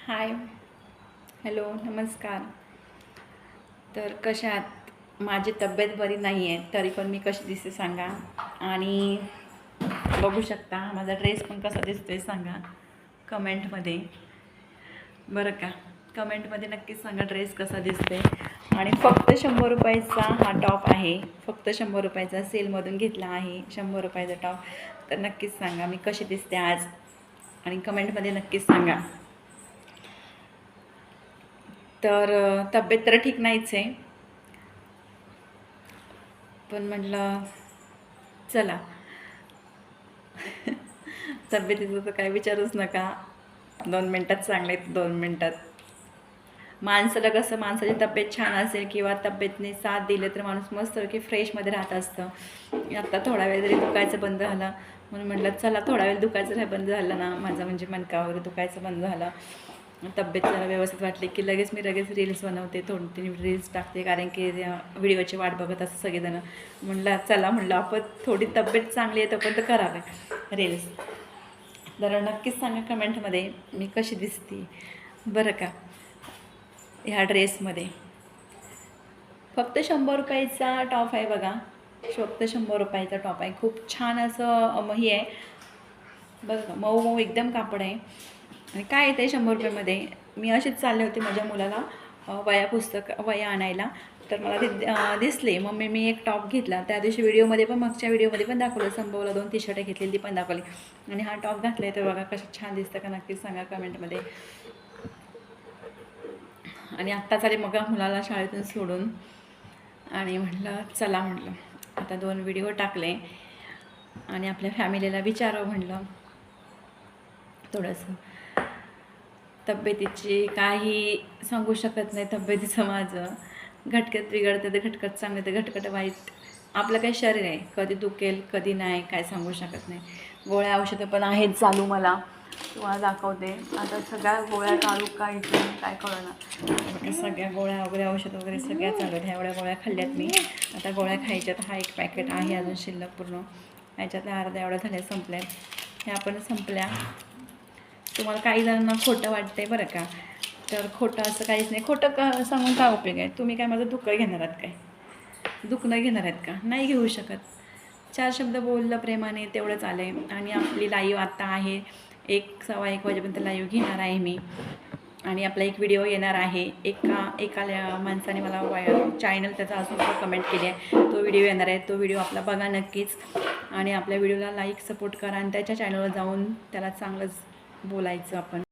हाय, hello, नमस्कार. तर कशा आहात? माझी तब्येत बरी नाही आहे, तरी पण मी कशी दिसते सांगा. आणि बघू शकता माझा ड्रेस पण कसा दिसतोय सांगा कमेंटमध्ये, बरं का. कमेंटमध्ये नक्कीच सांगा ड्रेस कसा दिसते. आणि फक्त 100 रुपयाचा हा टॉप आहे, फक्त 100 रुपयाचा सेलमधून घेतला आहे 100 रुपयाचा टॉप. तर नक्कीच सांगा मी कशी दिसते आज, आणि कमेंटमध्ये नक्कीच सांगा. तर तब्येत तर ठीक नाहीच आहे, पण म्हटलं चला तब्येतीचं तर काय विचारूच नका. 2 मिनटात चांगले 2 मिनटात. माणसाला कसं, माणसाची तब्येत छान असेल किंवा तब्येतने साथ दिले तर माणूस मस्त की फ्रेशमध्ये राहत असतं. आत्ता थोडा वेळ जरी दुखायचं बंद झालं, म्हणून म्हटलं चला थोडा वेळ दुखायचं बंद झालं ना, माझं म्हणजे मणका वगैरे दुखायचं बंद झालं, तब्येत जरा व्यवस्थित वाटली की लगेच रील्स बनवते, 2-3 रील्स टाकते. कारण की व्हिडिओची वाट बघत असं सगळेजण. म्हणलं आपण थोडी तब्येत चांगली आहे तोपर्यंत करावे रील्स. तर नक्कीच सांगा कमेंटमध्ये मी कशी दिसते, बरं का. ह्या ड्रेसमध्ये फक्त 100 रुपयाचा टॉप आहे बघा, फक्त 100 रुपयाचा टॉप आहे. खूप छान असं हे आहे बघा, मऊ मऊ एकदम कापड आहे. आणि काय येतं आहे 100 रुपयामध्ये. मी अशीच चालले होते माझ्या मुलाला वया आणायला, तर मला ते दिसले. मग मी एक टॉप घेतला त्या दिवशी व्हिडिओमध्ये पण, मागच्या व्हिडिओमध्ये पण दाखवलं. संभवला 2 टी शर्ट घेतलेली ती पण दाखवली. आणि हा टॉप घातला आहे तर बघा कसं छान दिसतं का, नक्कीच सांगा कमेंटमध्ये. आणि आत्ताच आले मग मुलाला शाळेतून सोडून, आणि चला आता 2 व्हिडिओ टाकले आणि आपल्या फॅमिलीला विचारावं म्हटलं. थोडंसं तब्येतीची काही सांगू शकत नाही. तब्येतीचं माझं घटकत बिघडतं तर घटकत चांगलं तर घटकट वाईट. आपलं काही शरीर आहे, कधी दुखेल कधी नाही काय सांगू शकत नाही. गोळ्या औषधं पण आहेत चालू. मला तुम्हाला दाखवते. आता सगळ्या गोळ्या काढू काय कळना. सगळ्या गोळ्या वगैरे औषध वगैरे सगळ्या चालू आहेत. एवढ्या गोळ्या खाल्ल्यात मी. आता गोळ्या खायच्यात. हा एक पॅकेट आहे अजून शिल्लक पूर्ण. ह्याच्यातल्या अर्ध्या एवढ्या झाल्या संपल्यात. ह्या पण संपल्या. तुम्हाला काही जणांना खोटं वाटतंय बरं का, तर खोटं असं काहीच नाही. खोटं सांगून काय उपयोग आहे. तुम्ही काय माझं दुःख घेणार आहात काय? दुखणं घेणार आहेत का? नाही घेऊ शकत. 4 शब्द बोललं प्रेमाने तेवढंच आलं आहे. आणि आपली लाईव्ह आत्ता आहे 1-1:15 वाजेपर्यंत लाईव्ह घेणार आहे मी. आणि आपला एक व्हिडिओ येणार आहे. एका माणसाने मला चॅनल त्याचा असून कमेंट केली आहे, तो व्हिडिओ येणार आहे. तो व्हिडिओ आपला बघा नक्कीच. आणि आपल्या व्हिडिओला लाईक सपोर्ट करा आणि त्याच्या चॅनलवर जाऊन त्याला चांगलंच बोलायचं आपण.